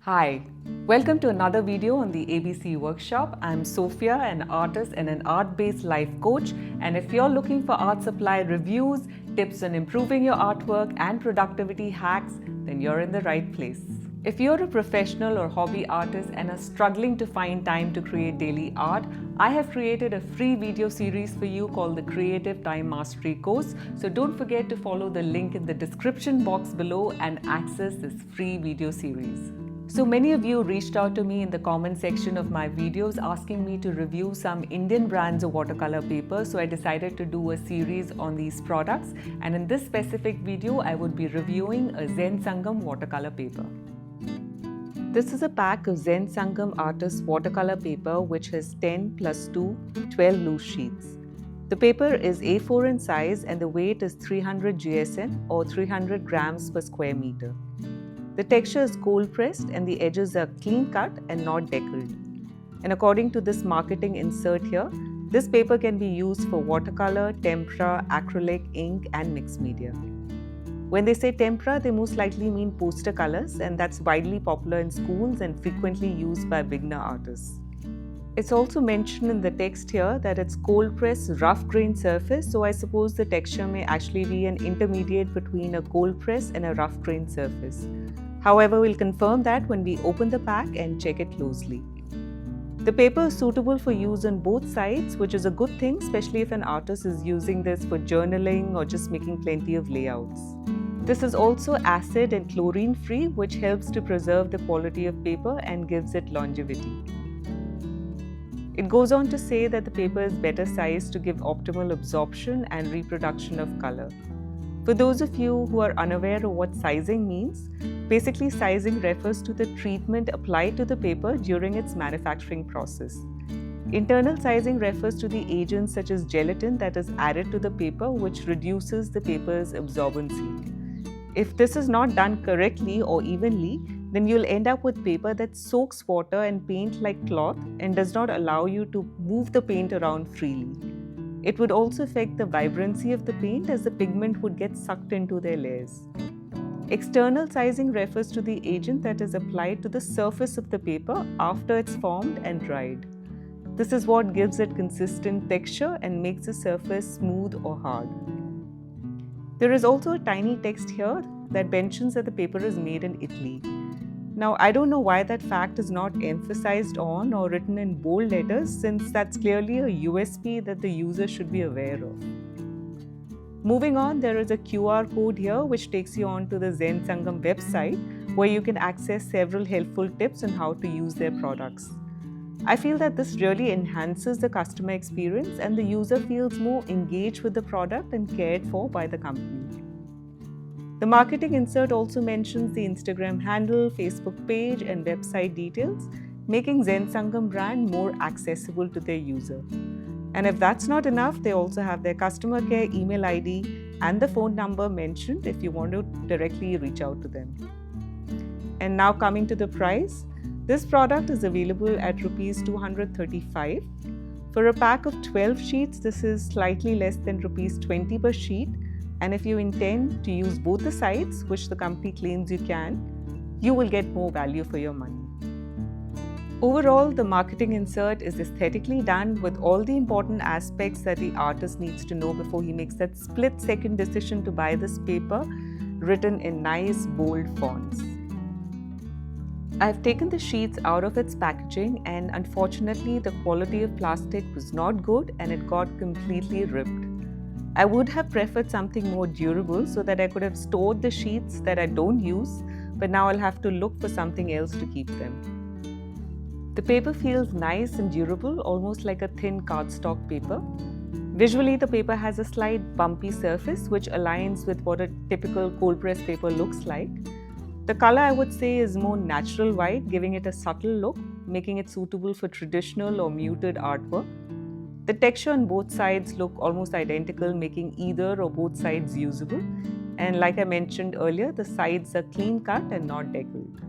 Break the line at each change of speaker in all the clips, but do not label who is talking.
Hi, welcome to another video on the ABC workshop. I'm Sophia, an artist and an art-based life coach. And if you're looking for art supply reviews, tips on improving your artwork and productivity hacks, then you're in the right place. If you're a professional or hobby artist and are struggling to find time to create daily art, I have created a free video series for you called the Creative Time Mastery course. So don't forget to follow the link in the description box below and access this free video series. So many of you reached out to me in the comment section of my videos asking me to review some Indian brands of watercolor paper. So I decided to do a series on these products. And in this specific video, I would be reviewing a Sangam watercolor paper. This is a pack of Sangam Artist watercolor paper which has 10 plus 2, 12 loose sheets. The paper is A4 in size and the weight is 300 GSM or 300 grams per square meter. The texture is cold pressed and the edges are clean cut and not deckled. And according to this marketing insert here, this paper can be used for watercolor, tempera, acrylic, ink and mixed media. When they say tempera, they most likely mean poster colors, and that's widely popular in schools and frequently used by beginner artists. It's also mentioned in the text here that it's cold press rough grain surface, so I suppose the texture may actually be an intermediate between a cold press and a rough grain surface. However, we'll confirm that when we open the pack and check it closely. The paper is suitable for use on both sides, which is a good thing, especially if an artist is using this for journaling or just making plenty of layouts. This is also acid and chlorine free, which helps to preserve the quality of paper and gives it longevity. It goes on to say that the paper is better sized to give optimal absorption and reproduction of color. For those of you who are unaware of what sizing means, basically sizing refers to the treatment applied to the paper during its manufacturing process. Internal sizing refers to the agents such as gelatin that is added to the paper, which reduces the paper's absorbency. If this is not done correctly or evenly, then you'll end up with paper that soaks water and paint like cloth and does not allow you to move the paint around freely. It would also affect the vibrancy of the paint as the pigment would get sucked into their layers. External sizing refers to the agent that is applied to the surface of the paper after it's formed and dried. This is what gives it consistent texture and makes the surface smooth or hard. There is also a tiny text here that mentions that the paper is made in Italy. Now, I don't know why that fact is not emphasized on or written in bold letters, since that's clearly a USP that the user should be aware of. Moving on, there is a QR code here which takes you on to the Sangam website where you can access several helpful tips on how to use their products. I feel that this really enhances the customer experience and the user feels more engaged with the product and cared for by the company. The marketing insert also mentions the Instagram handle, Facebook page and website details, making Sangam brand more accessible to their user. And if that's not enough, they also have their customer care email ID and the phone number mentioned if you want to directly reach out to them. And now coming to the price, this product is available at Rs 235. For a pack of 12 sheets, this is slightly less than Rs 20 per sheet. And if you intend to use both the sides, which the company claims you can, you will get more value for your money. Overall, the marketing insert is aesthetically done with all the important aspects that the artist needs to know before he makes that split-second decision to buy this paper, written in nice, bold fonts. I've taken the sheets out of its packaging and unfortunately the quality of plastic was not good and it got completely ripped. I would have preferred something more durable so that I could have stored the sheets that I don't use, but now I'll have to look for something else to keep them. The paper feels nice and durable, almost like a thin cardstock paper. Visually, the paper has a slight bumpy surface which aligns with what a typical cold press paper looks like. The color I would say is more natural white, giving it a subtle look, making it suitable for traditional or muted artwork. The texture on both sides look almost identical, making either or both sides usable. And like I mentioned earlier, the sides are clean cut and not deckled.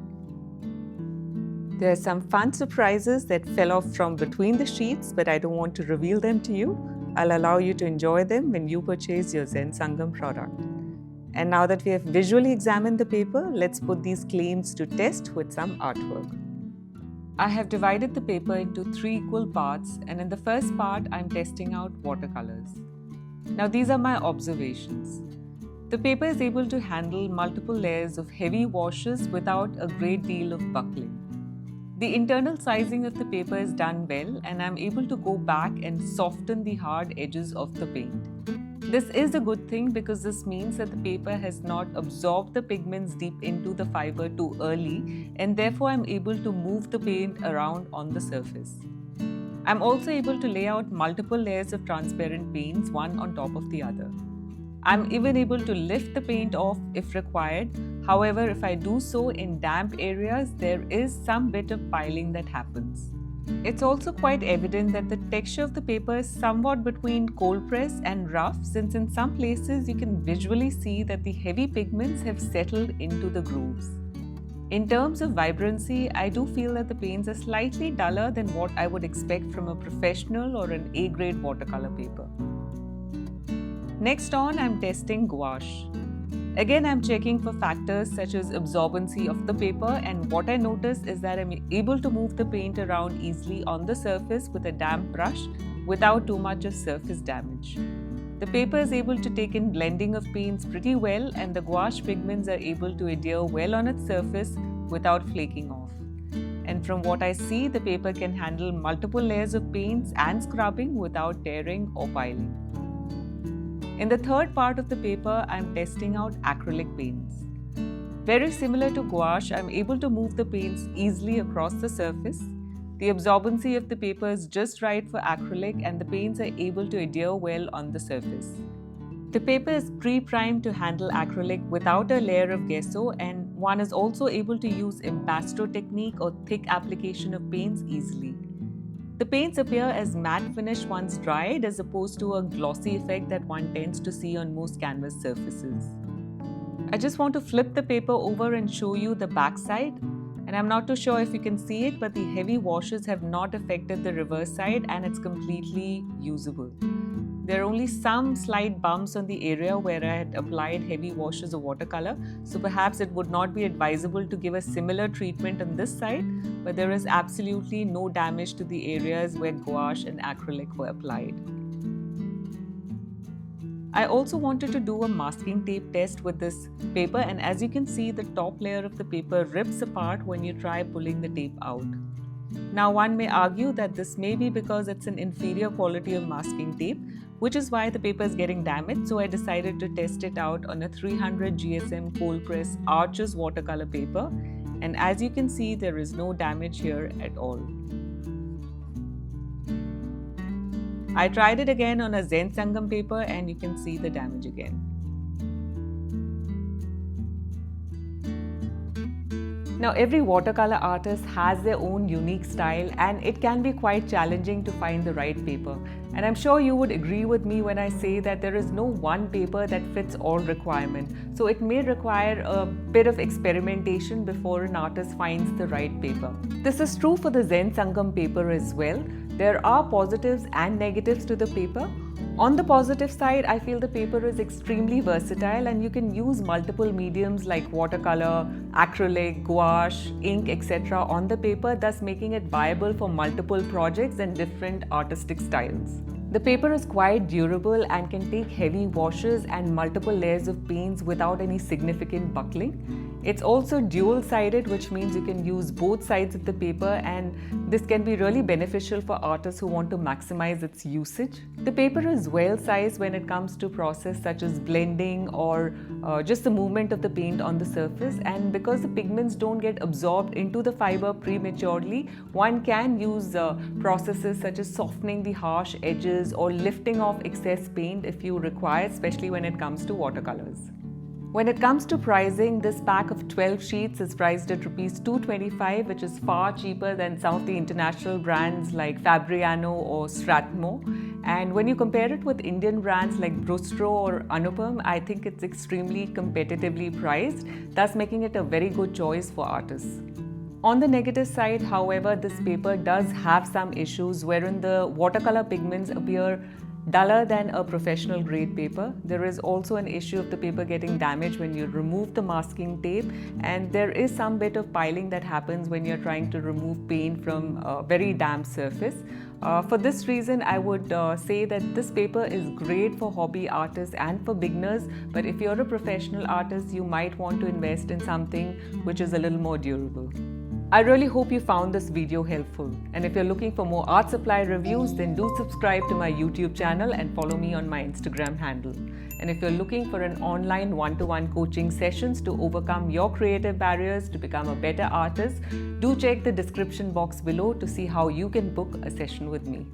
There are some fun surprises that fell off from between the sheets, but I don't want to reveal them to you. I'll allow you to enjoy them when you purchase your Sangam product. And now that we have visually examined the paper, let's put these claims to test with some artwork. I have divided the paper into 3 equal parts, and in the first part, I'm testing out watercolors. Now these are my observations. The paper is able to handle multiple layers of heavy washes without a great deal of buckling. The internal sizing of the paper is done well, and I'm able to go back and soften the hard edges of the paint. This is a good thing because this means that the paper has not absorbed the pigments deep into the fiber too early, and therefore I'm able to move the paint around on the surface. I'm also able to lay out multiple layers of transparent paints one on top of the other. I'm even able to lift the paint off if required. However, if I do so in damp areas, there is some bit of piling that happens. It's also quite evident that the texture of the paper is somewhat between cold press and rough, since in some places you can visually see that the heavy pigments have settled into the grooves. In terms of vibrancy, I do feel that the paints are slightly duller than what I would expect from a professional or an A-grade watercolor paper. Next on, I'm testing gouache. Again, I'm checking for factors such as absorbency of the paper, and what I notice is that I'm able to move the paint around easily on the surface with a damp brush without too much of surface damage. The paper is able to take in blending of paints pretty well, and the gouache pigments are able to adhere well on its surface without flaking off. And from what I see, the paper can handle multiple layers of paints and scrubbing without tearing or piling. In the third part of the paper, I'm testing out acrylic paints. Very similar to gouache, I'm able to move the paints easily across the surface. The absorbency of the paper is just right for acrylic, and the paints are able to adhere well on the surface. The paper is pre-primed to handle acrylic without a layer of gesso, and one is also able to use impasto technique or thick application of paints easily. The paints appear as matte finish once dried, as opposed to a glossy effect that one tends to see on most canvas surfaces. I just want to flip the paper over and show you the back side. And I'm not too sure if you can see it, but the heavy washes have not affected the reverse side, and it's completely usable. There are only some slight bumps on the area where I had applied heavy washes of watercolor, so perhaps it would not be advisable to give a similar treatment on this side, but there is absolutely no damage to the areas where gouache and acrylic were applied. I also wanted to do a masking tape test with this paper, and as you can see, the top layer of the paper rips apart when you try pulling the tape out. Now, one may argue that this may be because it's an inferior quality of masking tape, which is why the paper is getting damaged, so I decided to test it out on a 300 GSM Coldpress Arches watercolor paper, and as you can see, there is no damage here at all. I tried it again on a Sangam paper, and you can see the damage again. Now, every watercolor artist has their own unique style, and it can be quite challenging to find the right paper. And I'm sure you would agree with me when I say that there is no one paper that fits all requirements. So it may require a bit of experimentation before an artist finds the right paper. This is true for the Sangam paper as well. There are positives and negatives to the paper. On the positive side, I feel the paper is extremely versatile, and you can use multiple mediums like watercolor, acrylic, gouache, ink, etc. on the paper, thus making it viable for multiple projects and different artistic styles. The paper is quite durable and can take heavy washes and multiple layers of paints without any significant buckling. It's also dual-sided, which means you can use both sides of the paper, and this can be really beneficial for artists who want to maximize its usage. The paper is well-sized when it comes to process such as blending or just the movement of the paint on the surface, and because the pigments don't get absorbed into the fiber prematurely, one can use processes such as softening the harsh edges or lifting off excess paint if you require, especially when it comes to watercolors. When it comes to pricing, this pack of 12 sheets is priced at Rs 225, which is far cheaper than some of the international brands like Fabriano or Strathmore. And when you compare it with Indian brands like Brustro or Anupam, I think it's extremely competitively priced, thus making it a very good choice for artists. On the negative side, however, this paper does have some issues wherein the watercolor pigments appear duller than a professional grade paper. There is also an issue of the paper getting damaged when you remove the masking tape, and there is some bit of piling that happens when you're trying to remove paint from a very damp surface. For this reason, I would say that this paper is great for hobby artists and for beginners, but if you're a professional artist, you might want to invest in something which is a little more durable. I really hope you found this video helpful, and if you're looking for more art supply reviews, then do subscribe to my YouTube channel and follow me on my Instagram handle. And if you're looking for an online one-to-one coaching sessions to overcome your creative barriers to become a better artist, do check the description box below to see how you can book a session with me.